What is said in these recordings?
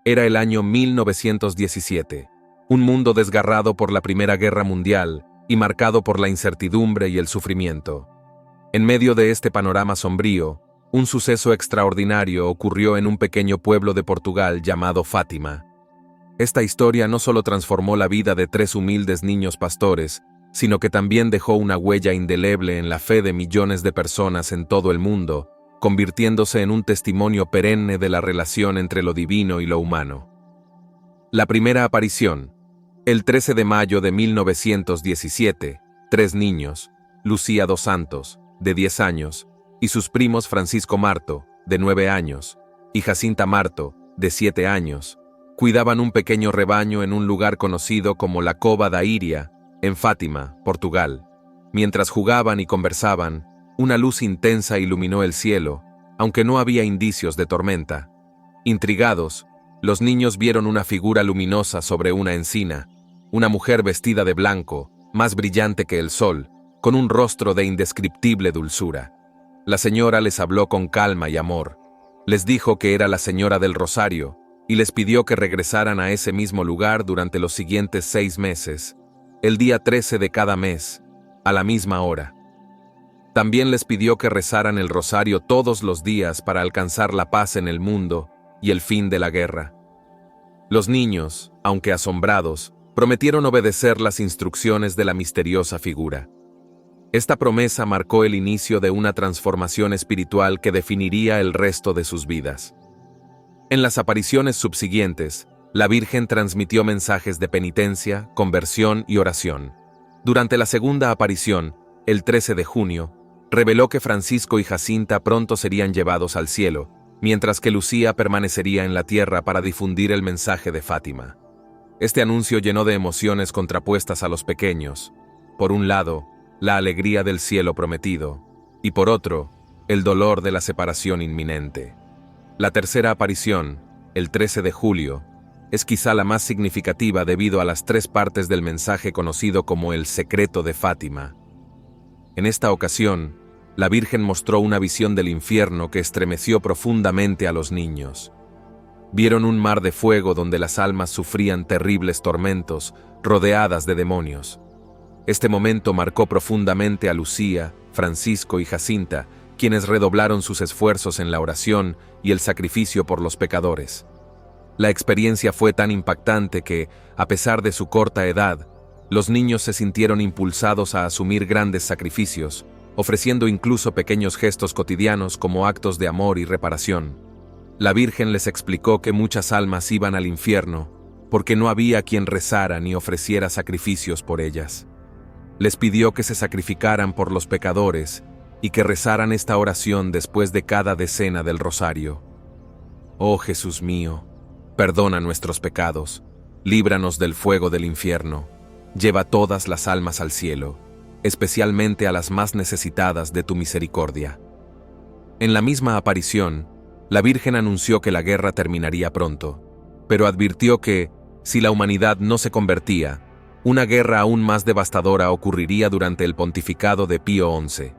Era el año 1917, un mundo desgarrado por la Primera Guerra Mundial y marcado por la incertidumbre y el sufrimiento. En medio de este panorama sombrío, un suceso extraordinario ocurrió en un pequeño pueblo de Portugal llamado Fátima. Esta historia no solo transformó la vida de 3 humildes niños pastores, sino que también dejó una huella indeleble en la fe de millones de personas en todo el mundo, convirtiéndose en un testimonio perenne de la relación entre lo divino y lo humano. La primera aparición. El 13 de mayo de 1917, 3 niños, Lucía dos Santos, de 10 años, y sus primos Francisco Marto, de 9 años, y Jacinta Marto, de 7 años, cuidaban un pequeño rebaño en un lugar conocido como la Cova da Iria, en Fátima, Portugal. Mientras jugaban y conversaban, una luz intensa iluminó el cielo, aunque no había indicios de tormenta. Intrigados, los niños vieron una figura luminosa sobre una encina, una mujer vestida de blanco, más brillante que el sol, con un rostro de indescriptible dulzura. La señora les habló con calma y amor. Les dijo que era la señora del Rosario y les pidió que regresaran a ese mismo lugar durante los siguientes 6 meses, el día 13 de cada mes, a la misma hora. También les pidió que rezaran el rosario todos los días para alcanzar la paz en el mundo y el fin de la guerra. Los niños, aunque asombrados, prometieron obedecer las instrucciones de la misteriosa figura. Esta promesa marcó el inicio de una transformación espiritual que definiría el resto de sus vidas. En las apariciones subsiguientes, la Virgen transmitió mensajes de penitencia, conversión y oración. Durante la segunda aparición, el 13 de junio, reveló que Francisco y Jacinta pronto serían llevados al cielo, mientras que Lucía permanecería en la tierra para difundir el mensaje de Fátima. Este anuncio llenó de emociones contrapuestas a los pequeños. Por un lado, la alegría del cielo prometido, y por otro, el dolor de la separación inminente. La tercera aparición, el 13 de julio, es quizá la más significativa debido a las 3 partes del mensaje conocido como el secreto de Fátima. En esta ocasión, la Virgen mostró una visión del infierno que estremeció profundamente a los niños. Vieron un mar de fuego donde las almas sufrían terribles tormentos, rodeadas de demonios. Este momento marcó profundamente a Lucía, Francisco y Jacinta, quienes redoblaron sus esfuerzos en la oración y el sacrificio por los pecadores. La experiencia fue tan impactante que, a pesar de su corta edad, los niños se sintieron impulsados a asumir grandes sacrificios, ofreciendo incluso pequeños gestos cotidianos como actos de amor y reparación. La Virgen les explicó que muchas almas iban al infierno porque no había quien rezara ni ofreciera sacrificios por ellas. Les pidió que se sacrificaran por los pecadores y que rezaran esta oración después de cada decena del rosario. Oh Jesús mío, perdona nuestros pecados, líbranos del fuego del infierno, lleva todas las almas al cielo, especialmente a las más necesitadas de tu misericordia. En la misma aparición, la Virgen anunció que la guerra terminaría pronto, pero advirtió que, si la humanidad no se convertía, una guerra aún más devastadora ocurriría durante el pontificado de Pío XI.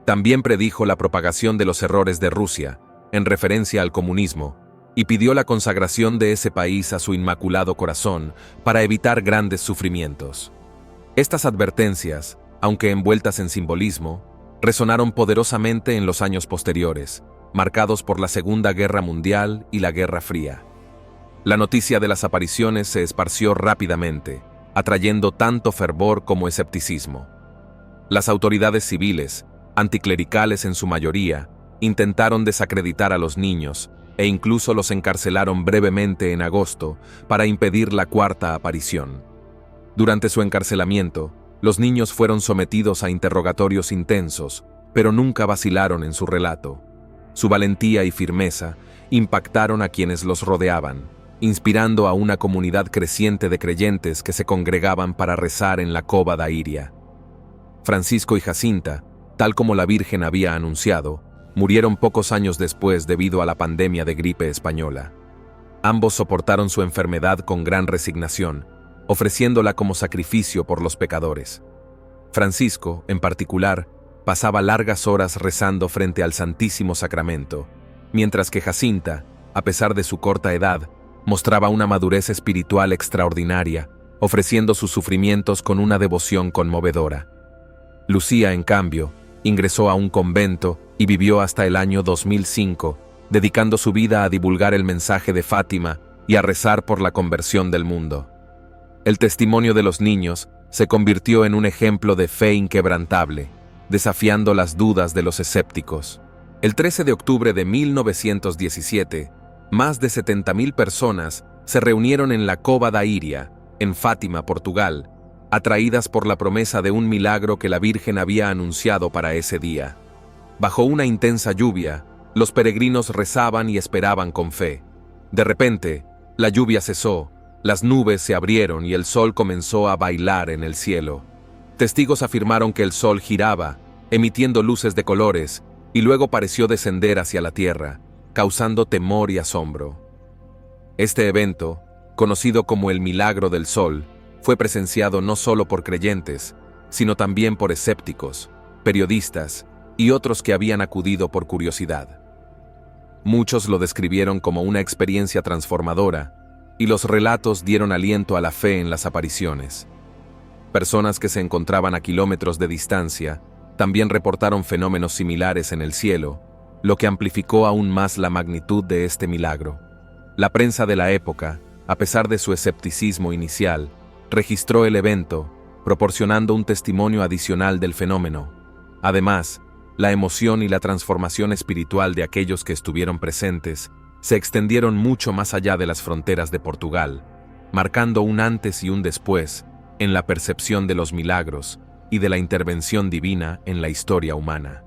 También predijo la propagación de los errores de Rusia, en referencia al comunismo, y pidió la consagración de ese país a su Inmaculado Corazón para evitar grandes sufrimientos. Estas advertencias, aunque envueltas en simbolismo, resonaron poderosamente en los años posteriores, marcados por la Segunda Guerra Mundial y la Guerra Fría. La noticia de las apariciones se esparció rápidamente, atrayendo tanto fervor como escepticismo. Las autoridades civiles, anticlericales en su mayoría, intentaron desacreditar a los niños e incluso los encarcelaron brevemente en agosto para impedir la cuarta aparición. Durante su encarcelamiento, los niños fueron sometidos a interrogatorios intensos, pero nunca vacilaron en su relato. Su valentía y firmeza impactaron a quienes los rodeaban, inspirando a una comunidad creciente de creyentes que se congregaban para rezar en la Cova da Iria. Francisco y Jacinta, tal como la Virgen había anunciado, murieron pocos años después debido a la pandemia de gripe española. Ambos soportaron su enfermedad con gran resignación, ofreciéndola como sacrificio por los pecadores. Francisco, en particular, pasaba largas horas rezando frente al Santísimo Sacramento, mientras que Jacinta, a pesar de su corta edad, mostraba una madurez espiritual extraordinaria, ofreciendo sus sufrimientos con una devoción conmovedora. Lucía, en cambio, ingresó a un convento y vivió hasta el año 2005, dedicando su vida a divulgar el mensaje de Fátima y a rezar por la conversión del mundo. El testimonio de los niños se convirtió en un ejemplo de fe inquebrantable, desafiando las dudas de los escépticos. El 13 de octubre de 1917, más de 70.000 personas se reunieron en la Cova da Iria, en Fátima, Portugal, atraídas por la promesa de un milagro que la Virgen había anunciado para ese día. Bajo una intensa lluvia, los peregrinos rezaban y esperaban con fe. De repente, la lluvia cesó, las nubes se abrieron y el sol comenzó a bailar en el cielo. Testigos afirmaron que el sol giraba, emitiendo luces de colores, y luego pareció descender hacia la tierra, causando temor y asombro. Este evento, conocido como el Milagro del Sol, fue presenciado no solo por creyentes, sino también por escépticos, periodistas y otros que habían acudido por curiosidad. Muchos lo describieron como una experiencia transformadora, y los relatos dieron aliento a la fe en las apariciones. Personas que se encontraban a kilómetros de distancia también reportaron fenómenos similares en el cielo, lo que amplificó aún más la magnitud de este milagro. La prensa de la época, a pesar de su escepticismo inicial, registró el evento, proporcionando un testimonio adicional del fenómeno. Además, la emoción y la transformación espiritual de aquellos que estuvieron presentes se extendieron mucho más allá de las fronteras de Portugal, marcando un antes y un después en la percepción de los milagros y de la intervención divina en la historia humana.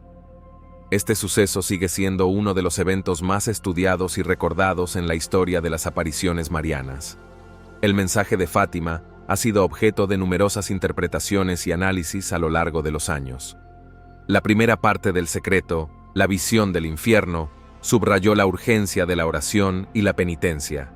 Este suceso sigue siendo uno de los eventos más estudiados y recordados en la historia de las apariciones marianas. El mensaje de Fátima ha sido objeto de numerosas interpretaciones y análisis a lo largo de los años. La primera parte del secreto, la visión del infierno, subrayó la urgencia de la oración y la penitencia.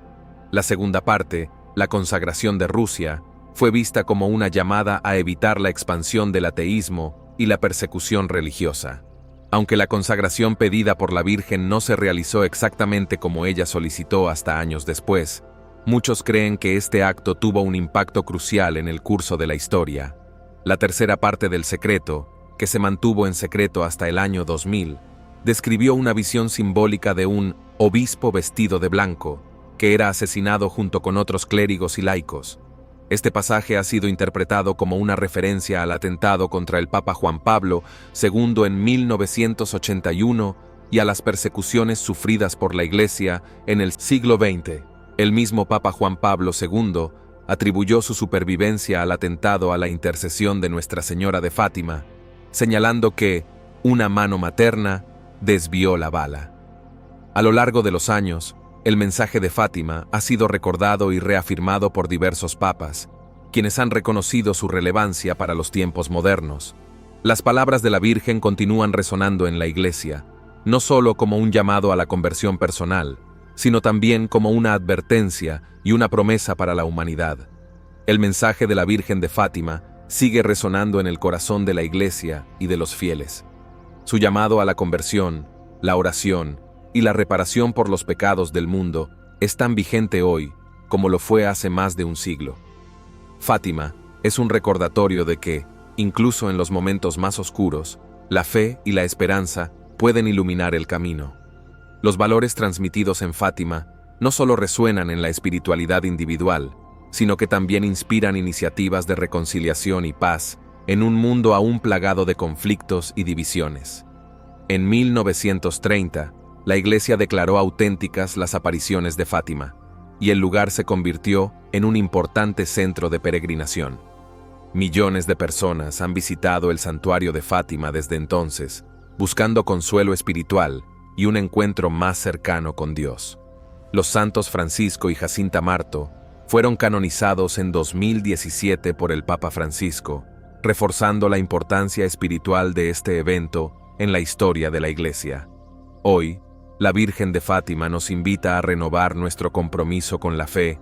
La segunda parte, la consagración de Rusia, fue vista como una llamada a evitar la expansión del ateísmo y la persecución religiosa. Aunque la consagración pedida por la Virgen no se realizó exactamente como ella solicitó hasta años después, muchos creen que este acto tuvo un impacto crucial en el curso de la historia. La tercera parte del secreto, que se mantuvo en secreto hasta el año 2000, describió una visión simbólica de un obispo vestido de blanco, que era asesinado junto con otros clérigos y laicos. Este pasaje ha sido interpretado como una referencia al atentado contra el Papa Juan Pablo II en 1981 y a las persecuciones sufridas por la Iglesia en el siglo XX. El mismo Papa Juan Pablo II atribuyó su supervivencia al atentado a la intercesión de Nuestra Señora de Fátima, señalando que una mano materna desvió la bala. A lo largo de los años, el mensaje de Fátima ha sido recordado y reafirmado por diversos papas, quienes han reconocido su relevancia para los tiempos modernos. Las palabras de la Virgen continúan resonando en la Iglesia, no solo como un llamado a la conversión personal, sino también como una advertencia y una promesa para la humanidad. El mensaje de la Virgen de Fátima sigue resonando en el corazón de la Iglesia y de los fieles. Su llamado a la conversión, la oración y la reparación por los pecados del mundo es tan vigente hoy como lo fue hace más de un siglo. Fátima es un recordatorio de que, incluso en los momentos más oscuros, la fe y la esperanza pueden iluminar el camino. Los valores transmitidos en Fátima no solo resuenan en la espiritualidad individual, sino que también inspiran iniciativas de reconciliación y paz en un mundo aún plagado de conflictos y divisiones. En 1930, la Iglesia declaró auténticas las apariciones de Fátima, y el lugar se convirtió en un importante centro de peregrinación. Millones de personas han visitado el santuario de Fátima desde entonces, buscando consuelo espiritual y un encuentro más cercano con Dios. Los santos Francisco y Jacinta Marto fueron canonizados en 2017 por el Papa Francisco, reforzando la importancia espiritual de este evento en la historia de la Iglesia. Hoy, la Virgen de Fátima nos invita a renovar nuestro compromiso con la fe